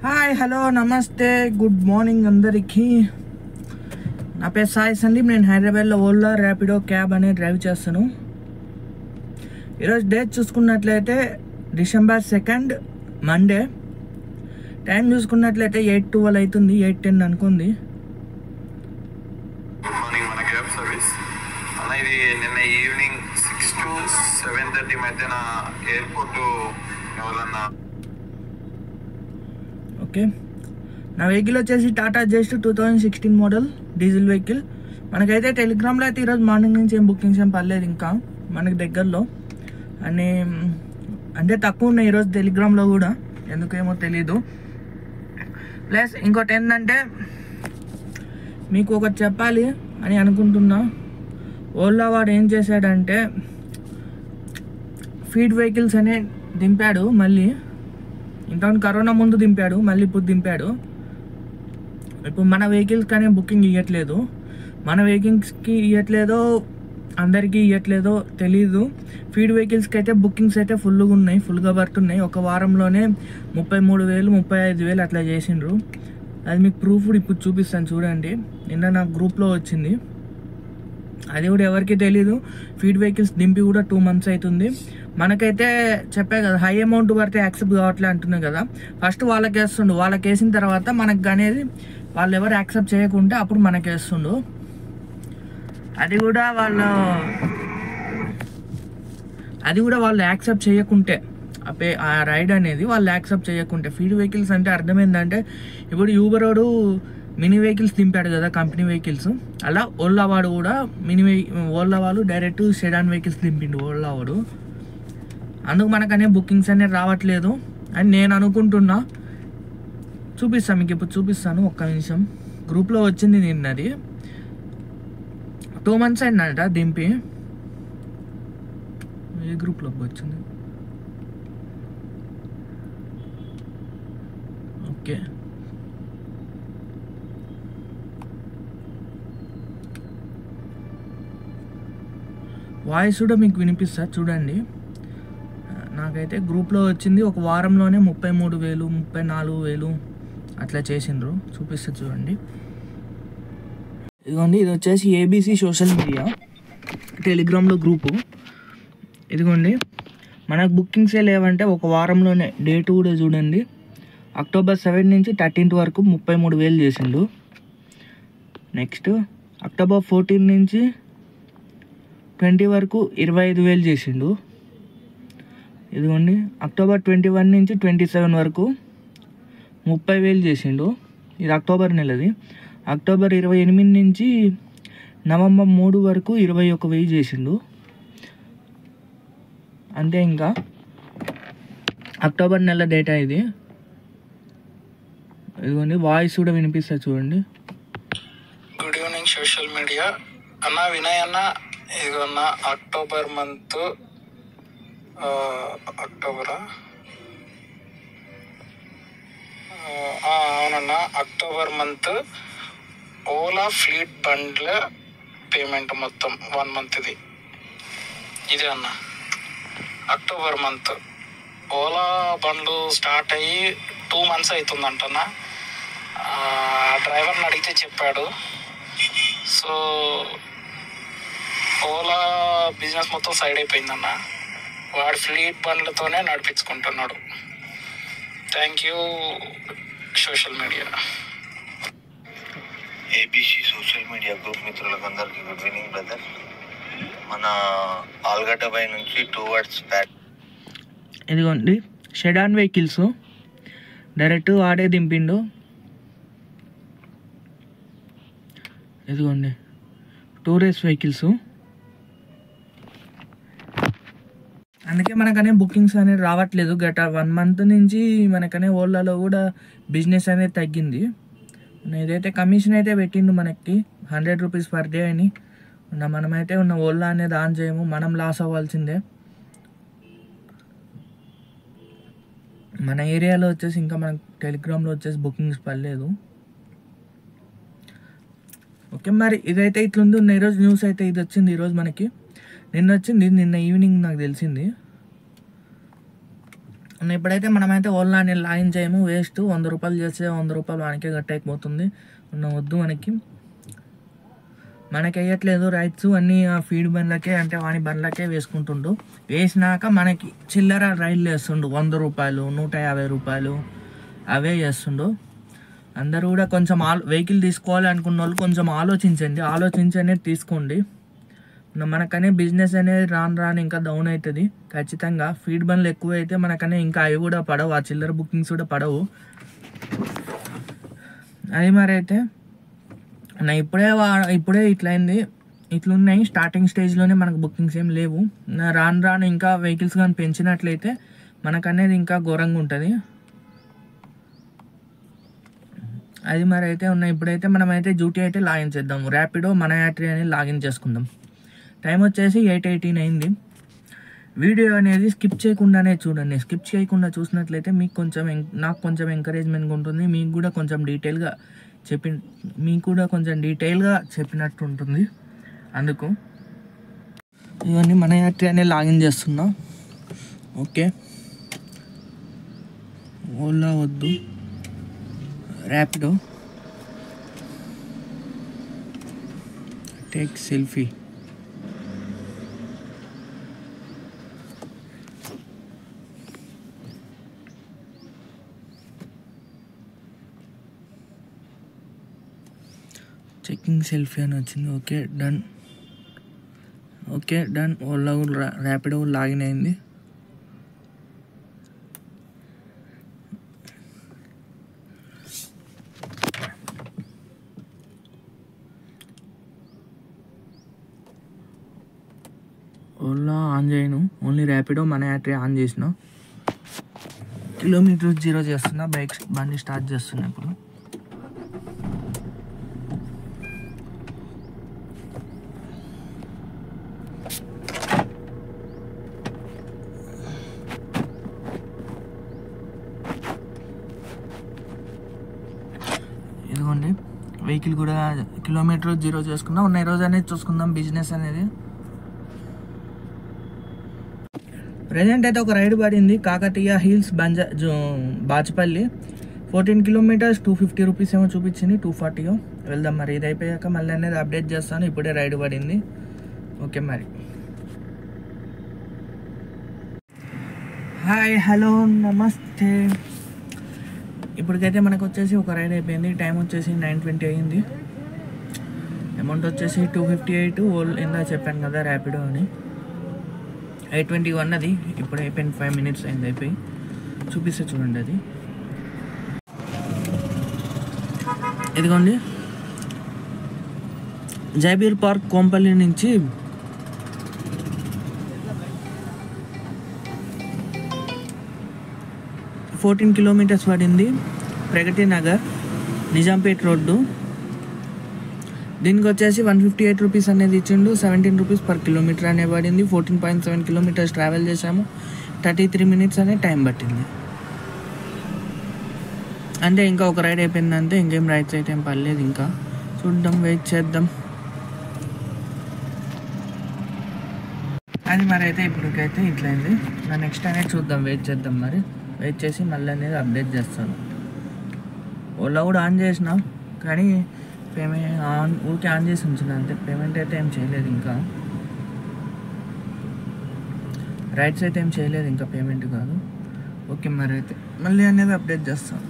Hi hello నమస్తే good morning అందరికీ. నా పేరు సాయి సందీప్. నేను హైదరాబాద్లో ఓలా ర్యాపిడో క్యాబ్ అనేది డ్రైవ్ చేస్తాను. ఈరోజు డేట్ చూసుకున్నట్లయితే December 2 మండే. టైం చూసుకున్నట్లయితే 8:12 అవుతుంది, 8:10 అనుకుంది. మార్నింగ్ మన క్యాబ్ సర్వీస్ అన్న. ఇది నిన్న ఈవినింగ్ 6 to 7:30 మధ్యన ఎయిర్పోర్ట్ ఎవరన్నా. ఓకే, నా వెహికల్ వచ్చేసి Tata just 2016 model diesel vehicle. మనకైతే టెలిగ్రామ్లో అయితే ఈరోజు మార్నింగ్ నుంచి ఏం బుకింగ్స్ ఏం పర్లేదు ఇంకా మనకి దగ్గరలో. అని అంటే తక్కువ ఉన్నాయి ఈరోజు టెలిగ్రామ్లో కూడా, ఎందుకేమో తెలీదు. ప్లస్ ఇంకోటి ఏంటంటే మీకు ఒకటి చెప్పాలి అని అనుకుంటున్నా. ఓలా వాడు ఏం చేశాడంటే ఫీడ్ వెహికల్స్ అనే దింపాడు. మళ్ళీ ఇంతకుముందు కరోనా ముందు దింపాడు, మళ్ళీ ఇప్పుడు దింపాడు. ఇప్పుడు మన వెహికల్స్కి అనే బుకింగ్ ఇవ్వట్లేదు. మన వెహికల్స్కి ఇవ్వట్లేదో అందరికీ ఇవ్వట్లేదో తెలీదు. ఫీడ్ వెహికల్స్కి అయితే బుకింగ్స్ అయితే ఫుల్గా ఉన్నాయి, ఫుల్గా పడుతున్నాయి. ఒక వారంలోనే 33,000 35,000 అట్లా చేసిండ్రు. అది మీకు ప్రూఫ్ ఇప్పుడు చూపిస్తాను చూడండి. నిన్న నా గ్రూప్లో వచ్చింది. అది కూడా ఎవరికి తెలీదు. ఫీడ్ వెహికల్స్ దింపి కూడా 2 months అవుతుంది. మనకైతే చెప్పే కదా, హై అమౌంట్ పడితే యాక్సెప్ట్ కావట్లే అంటున్నాయి కదా. ఫస్ట్ వాళ్ళకి వేస్తుండు, వాళ్ళకి వేసిన తర్వాత మనకు అనేది వాళ్ళు ఎవరు యాక్సెప్ట్ చేయకుంటే అప్పుడు మనకి వేస్తుండు. అది కూడా వాళ్ళు యాక్సెప్ట్ చేయకుంటే ఆ రైడ్ అనేది వాళ్ళు యాక్సెప్ట్ చేయకుంటే. ఫీడ్ వెహికల్స్ అంటే అర్థమైందంటే ఇప్పుడు యూబరోడు మినీ వెహికల్స్ దింపాడు కదా, కంపెనీ వెహికల్స్. అలా ఓలా వాడు కూడా ఓలా వాళ్ళు డైరెక్ట్ సెడాన్ వెహికల్స్ దింపిండు ఓలా వాడు. అందుకు మనకనే బుకింగ్స్ అనేది రావట్లేదు అని నేను అనుకుంటున్నా. చూపిస్తాను మీకు, ఇప్పుడు చూపిస్తాను, ఒక్క నిమిషం. గ్రూప్లో వచ్చింది నిన్నది. 2 months అయిందంట దింపి. ఏ గ్రూప్లో వచ్చింది? ఓకే, వాయిస్ కూడా మీకు వినిపిస్తా చూడండి. నాకైతే గ్రూప్లో వచ్చింది ఒక వారంలోనే 33,000 34,000 అట్లా చేసిండ్రు. చూపిస్తా చూడండి. ఇదిగోండి, ఇది వచ్చేసి ABC సోషల్ మీడియా టెలిగ్రామ్లో గ్రూపు. ఇదిగోండి, మనకు బుకింగ్సే లేవంటే ఒక వారంలోనే డేట్ కూడా చూడండి. October 7 నుంచి 13th వరకు 33,000 చేసిండు. నెక్స్ట్ October 14 నుంచి 20 వరకు 25,000 చేసిండు. ఇదిగోండి, October 21 నుంచి 27 వరకు 30,000 చేసిండు. ఇది అక్టోబర్ నెలది. October 28 నుంచి November 3 వరకు 21,000 చేసిండు. అంతే. ఇంకా అక్టోబర్ నెల డేటా ఇది. ఇదిగోండి, వాయిస్ కూడా వినిపిస్తుంది చూడండి. గుడ్ ఈవినింగ్ సోషల్ మీడియా అన్న, వినయ్ అన్న. ఇదిగోన్న అక్టోబర్ మంత్, అక్టోబరా? అవునన్నా, అక్టోబర్ మంత్ ఓలా ఫ్లీట్ బండ్ల పేమెంట్ మొత్తం 1 month ఇదే అన్న. అక్టోబర్ మంత్ ఓలా బండ్లు స్టార్ట్ అయ్యి 2 months అవుతుందంటన్నా. డ్రైవర్ని అడిగితే చెప్పాడు. సో ఓలా బిజినెస్ మొత్తం సైడ్ అయిపోయిందన్న. వాడు ఫ్లీట్ బండ్లతోనే నడిపించుకుంటున్నాడు. Thank you social media. ABC social media group మిత్రులకు అందరికీ గుడ్ ఈవినింగ్ బ్రదర్. మన ఆల్గడ్డ పై నుంచి టువర్డ్స్ బ్యాక్. ఇదిగోండి, షెడాన్ వెహికల్స్ డైరెక్ట్ వాడే దింపిండు. ఇదిగోండి, టూరిస్ట్ వెహికల్స్. అందుకే మనకనే బుకింగ్స్ అనేది రావట్లేదు. గత 1 month నుంచి మనకనే ఓలాలో కూడా బిజినెస్ అనేది తగ్గింది. ఏదైతే కమిషన్ అయితే పెట్టిండు మనకి 100 rupees per day అని. మనమైతే ఓలా అనేది ఆన్ చేయము, మనం లాస్ అవ్వాల్సిందే. మన ఏరియాలో వచ్చేసి ఇంకా మనకు టెలిగ్రామ్లో వచ్చేసి బుకింగ్స్ పర్లేదు. ఓకే, మరి ఇదైతే ఇట్లుంది. ఈరోజు న్యూస్ అయితే ఇది వచ్చింది. ఈరోజు మనకి నిన్న ఈవినింగ్ నాకు తెలిసింది. ఇప్పుడైతే మనమైతే ఓలాని లాగిన్ చేయము, వేస్ట్. 100 రూపాయలు చేస్తే 100 రూపాయలు వానికే కట్టయిపోతుంది. వద్దు మనకి వేయట్లేదు రైట్స్ అన్నీ ఆ ఫీడ్ బండ్లకే, అంటే వాని బండ్లకే వేసుకుంటుండు. వేసినాక మనకి చిల్లర రైడ్లు వేస్తుండు, 100 రూపాయలు 150 రూపాయలు అవే చేస్తుండు. అందరూ కూడా కొంచెం వెహికల్ తీసుకోవాలి అనుకున్న వాళ్ళు కొంచెం ఆలోచించి అనేది తీసుకోండి. మనకనే బిజినెస్ అనేది రాను ఇంకా డౌన్ అవుతుంది ఖచ్చితంగా. ఫీడ్ బండ్లు ఎక్కువ అయితే మనకనే ఇంకా అవి కూడా పడవు, ఆ చిల్లర బుకింగ్స్ కూడా పడవు. అది మరి అయితే ఇప్పుడే ఇట్లున్నాయి. స్టార్టింగ్ స్టేజ్లోనే మనకు బుకింగ్స్ ఏం లేవు. రాను ఇంకా వెహికల్స్ కానీ పెంచినట్లయితే మనకనేది ఇంకా ఘోరంగా ఉంటుంది. అది మరి అయితే ఇప్పుడైతే మనమైతే డ్యూటీ అయితే లాగిన్ చేద్దాం. ర్యాపిడో మన యాత్రి అనేది లాగిన్ చేసుకుందాం. టైం వచ్చేసి 8:18 అయింది. వీడియో అనేది స్కిప్ చేయకుండానే చూడండి. స్కిప్ చేయకుండా చూసినట్లయితే నాకు కొంచెం ఎంకరేజ్మెంట్గా ఉంటుంది, మీకు కూడా కొంచెం డీటెయిల్గా చెప్పినట్టు ఉంటుంది. అందుకు ఇవన్నీ మన యాత్రి అనేది లాగిన్ చేస్తున్నా. ఓకే, ఓలా వద్దు, Rapido, take selfie. Checking selfie అని వచ్చింది. Okay done. Ola Rapido login అయింది. ఓలా ఆన్ చేయను, ఓన్లీ ర్యాపిడో మన యాత్రి ఆన్ చేసిన. కిలోమీటర్స్ 0 చేస్తున్నా. బండి స్టార్ట్ చేస్తున్నా ఇప్పుడు. ఇదిగోండి వెహికల్ కూడా కిలోమీటర్ 0 చేసుకున్నాం. ఉన్న రోజు అనేది చూసుకుందాం బిజినెస్ అనేది. ప్రజెంట్ అయితే ఒక రైడ్ పడింది, Kakatiya hills Bachupally. 14 kilometres 250 rupees ఏమో చూపించింది, 240 వెళ్దాం. మరి ఇది అయిపోయాక మళ్ళీ అనేది అప్డేట్ చేస్తాను. ఇప్పుడే రైడ్ పడింది. ఓకే మరి హాయ్ హలో నమస్తే. ఇప్పటికైతే మనకు వచ్చేసి ఒక రైడ్ అయిపోయింది. టైం వచ్చేసి 9:20 అయింది. అమౌంట్ వచ్చేసి 258. ఇందా చెప్పాను కదా ర్యాపిడో అని. 821 అది ఇప్పుడు అయిపోయింది. 5 minutes అయింది అయిపోయి. చూపిస్తే చూడండి అది. ఇదిగోండి జైబీర్ పార్క్ కోంపల్లి నుంచి 14 కిలోమీటర్స్ పడింది. ప్రగతి నగర్ నిజాంపేట్ రోడ్డు. దీనికి వచ్చేసి 158 రూపీస్ అనేది ఇచ్చిండు. 17 రూపీస్ పర్ కిలోమీటర్ అనే పడింది. 14.7 కిలోమీటర్స్ ట్రావెల్ చేసాము. 33 minutes అనే టైం పట్టింది. అంటే ఇంకా ఒక రైడ్ అయిపోయిందంటే ఇంకేం రైడ్స్ అయితే ఏం పర్లేదు. ఇంకా చూద్దాం, వెయిట్ చేద్దాం. అది మరి అయితే ఇప్పటికైతే ఇట్లయింది. నెక్స్ట్ అనేది చూద్దాం, వెయిట్ చేద్దాం. మరి వెయిట్ చేసి మళ్ళీ అనేది అప్డేట్ చేస్తాను. ఓలా కూడా ఆన్ చేసిన, కానీ పేమెంట్ ఊరికే ఆన్ చేసి ఉంచిన అంతే. పేమెంట్ అయితే ఏం చేయలేదు ఇంకా. రైడ్స్ అయితే ఏం చేయలేదు ఇంకా, పేమెంట్ కాదు. ఓకే మరి అయితే మళ్ళీ అనేది అప్డేట్ చేస్తాను.